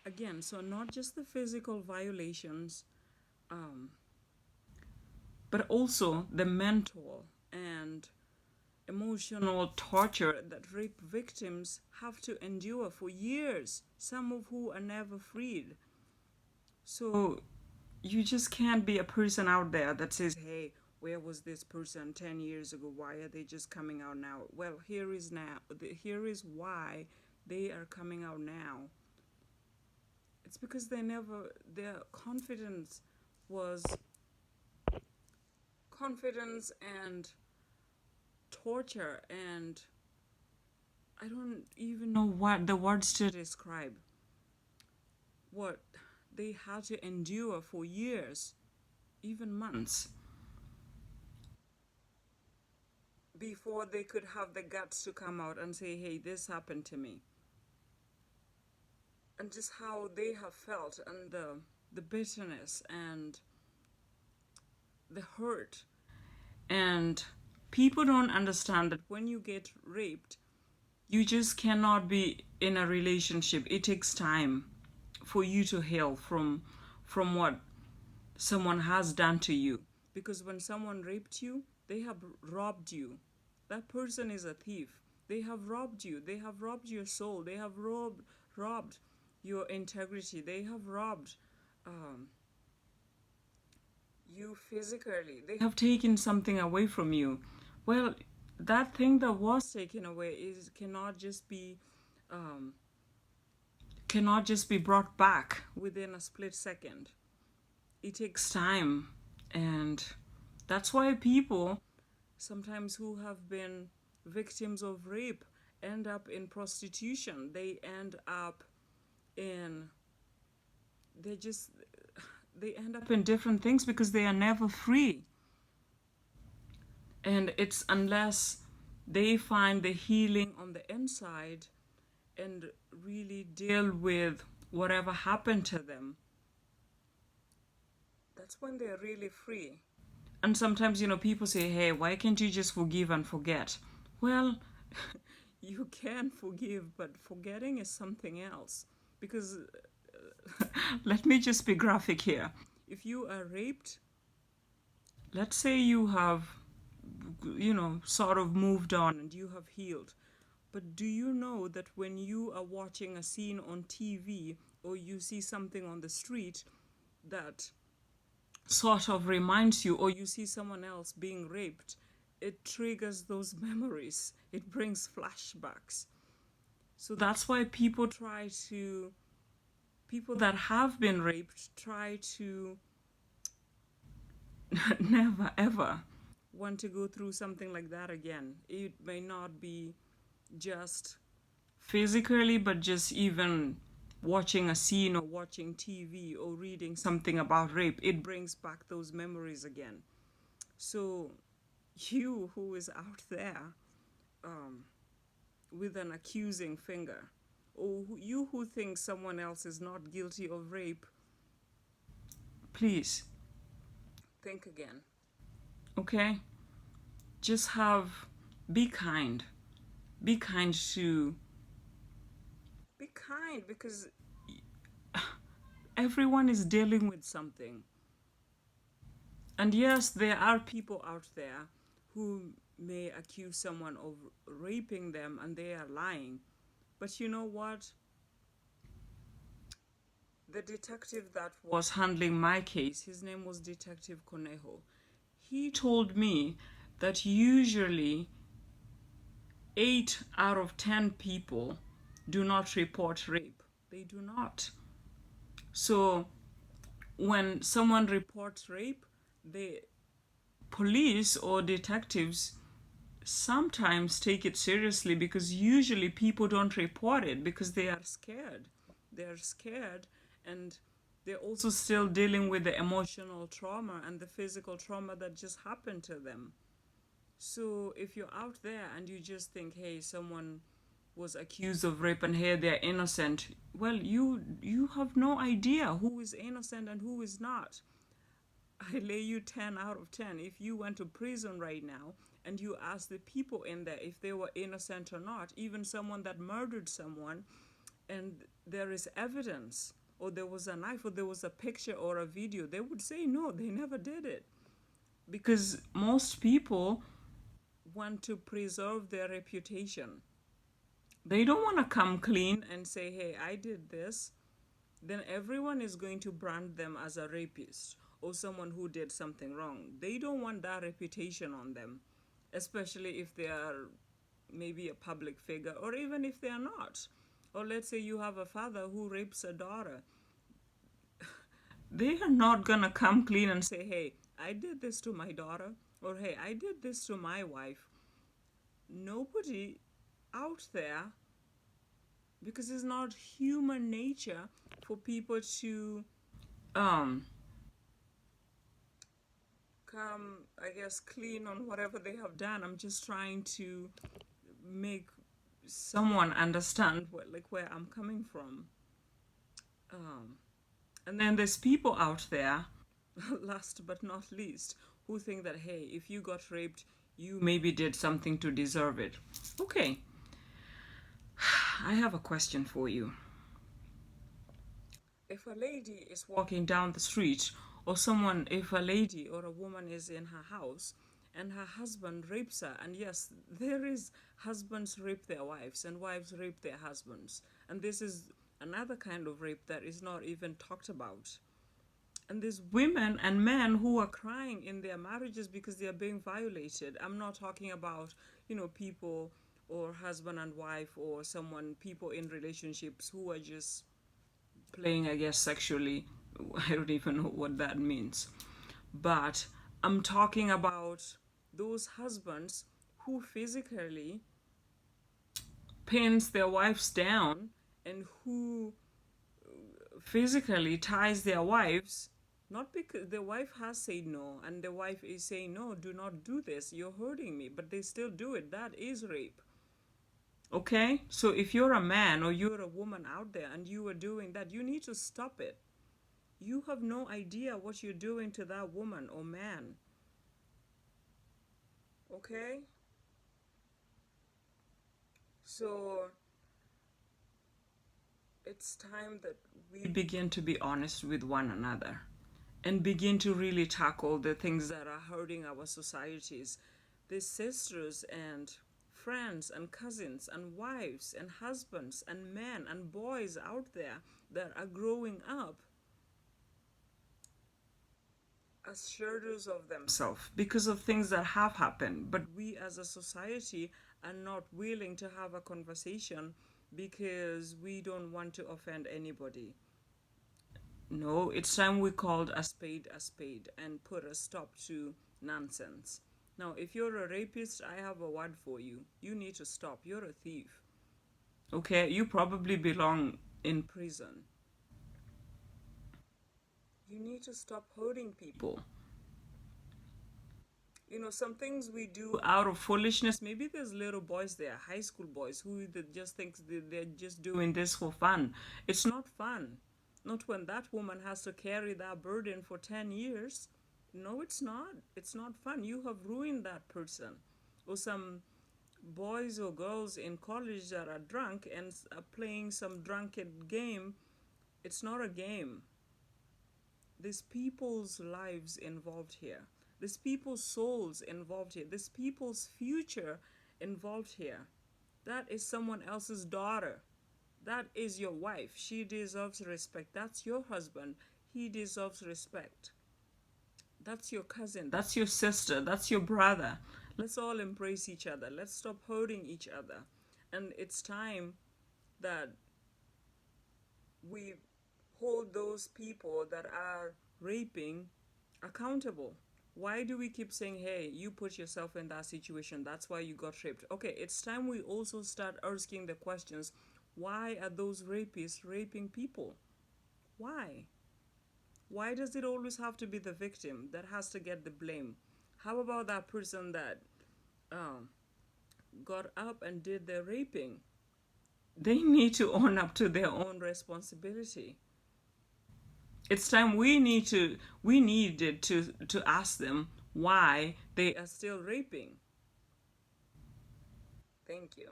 again, so not just the physical violations, um, but also the mental and emotional torture that rape victims have to endure for years, some of who are never freed. So you just can't be a person out there that says, hey, where was this person 10 years ago? Why are they just coming out now? Well, here is why they are coming out now. It's because their was confidence and torture, and I don't even know what the words to describe what they had to endure for years, even months, before they could have the guts to come out and say, hey, this happened to me. And just how they have felt, and the bitterness and the hurt. And people don't understand that when you get raped, you just cannot be in a relationship. It takes time for you to heal from what someone has done to you. Because when someone raped you, they have robbed you. That person is a thief. They have robbed you. They have robbed your soul. They have robbed your integrity. They have robbed um, you physically. They have taken something away from you. Well, that thing that was taken away is um, cannot just be brought back within a split second. It takes time, and that's why people sometimes who have been victims of rape end up in prostitution. They end up in they just they end up in different things because they are never free. And it's unless they find the healing on the inside and really deal with whatever happened to them, that's when they're really free. And sometimes, people say, hey, why can't you just forgive and forget? Well, you can forgive, but forgetting is something else. Because let me just be graphic here. If you are raped, let's say you have, sort of moved on and you have healed. But do you know that when you are watching a scene on TV or you see something on the street that sort of reminds you, or you see someone else being raped, it triggers those memories. It brings flashbacks. So that's why people that have been raped try to never ever want to go through something like that again. It may not be just physically, but just even watching a scene or watching TV or reading something about rape, it brings back those memories again. So, you who is out there um, with an accusing finger, or you who thinks someone else is not guilty of rape, please think again. Okay? Just be kind. Be kind to, be kind because everyone is dealing with something. And yes, there are people out there who may accuse someone of raping them and they are lying. But you know what? The detective that was handling my case, his name was Detective Conejo. He told me that usually 8 out of 10 people do not report rape. They do not. So when someone reports rape, the police or detectives sometimes take it seriously because usually people don't report it because they are scared. They're scared, and they're also still dealing with the emotional trauma and the physical trauma that just happened to them. So if you're out there and you just think, hey, someone was accused of rape and here they're innocent, well, you have no idea who is innocent and who is not. I lay you 10 out of 10. If you went to prison right now and you asked the people in there if they were innocent or not, even someone that murdered someone, and there is evidence, or there was a knife, or there was a picture or a video, they would say no, they never did it. Because most people want to preserve their reputation. They don't want to come clean and say, hey, I did this. Then everyone is going to brand them as a rapist or someone who did something wrong. They don't want that reputation on them, especially if they are maybe a public figure, or even if they are not. Or let's say you have a father who rapes a daughter. They are not gonna come clean and say, hey, I did this to my daughter, or hey, I did this to my wife. Nobody out there, because it's not human nature for people to um come, I guess, clean on whatever they have done. I'm just trying to make someone understand where I'm coming from. Um, and then there's people out there, last but not least, who think that, hey, if you got raped, you maybe did something to deserve it. Okay, I have a question for you. If a lady is walking down the street, or someone, if a lady or a woman is in her house and her husband rapes her, and yes, there is husbands rape their wives and wives rape their husbands, and this is another kind of rape that is not even talked about. And there's women and men who are crying in their marriages because they are being violated. I'm not talking about, people or husband and wife, or people in relationships who are just playing, I guess, sexually. I don't even know what that means. But I'm talking about those husbands who physically pins their wives down, and who physically ties their wives, not because the wife has said no and the wife is saying, no, do not do this, you're hurting me, but they still do it. That is rape. Okay? So if you're a man or you're a woman out there and you are doing that, you need to stop it. You have no idea what you're doing to that woman or man. Okay? So it's time that we begin to be honest with one another and begin to really tackle the things that are hurting our societies. These sisters and friends and cousins and wives and husbands and men and boys out there that are growing up as shadows of themselves because of things that have happened. But we as a society are not willing to have a conversation because we don't want to offend anybody. No, it's time we called a spade and put a stop to nonsense. Now, if you're a rapist, I have a word for you. You need to stop. You're a thief. Okay, you probably belong in prison. You need to stop hurting people. Some things we do out of foolishness. Maybe there's little boys there, high school boys, who just think they're just doing this for fun. It's not fun. Not when that woman has to carry that burden for 10 years. No, it's not. It's not fun. You have ruined that person. Or some boys or girls in college that are drunk and are playing some drunken game. It's not a game. There's people's lives involved here. There's people's souls involved here. There's people's future involved here. That is someone else's daughter. That is your wife. She deserves respect. That's your husband. He deserves respect. That's your cousin. That's your sister. That's your brother. Let's all embrace each other. Let's stop hurting each other. And it's time that we hold those people that are raping accountable. Why do we keep saying, hey, you put yourself in that situation, that's why you got raped? Okay, it's time we also start asking the questions. Why are those rapists raping people? Why? Why does it always have to be the victim that has to get the blame? How about that person that got up and did the raping? They need to own up to their own responsibility. It's time we needed to ask them why they are still raping. Thank you.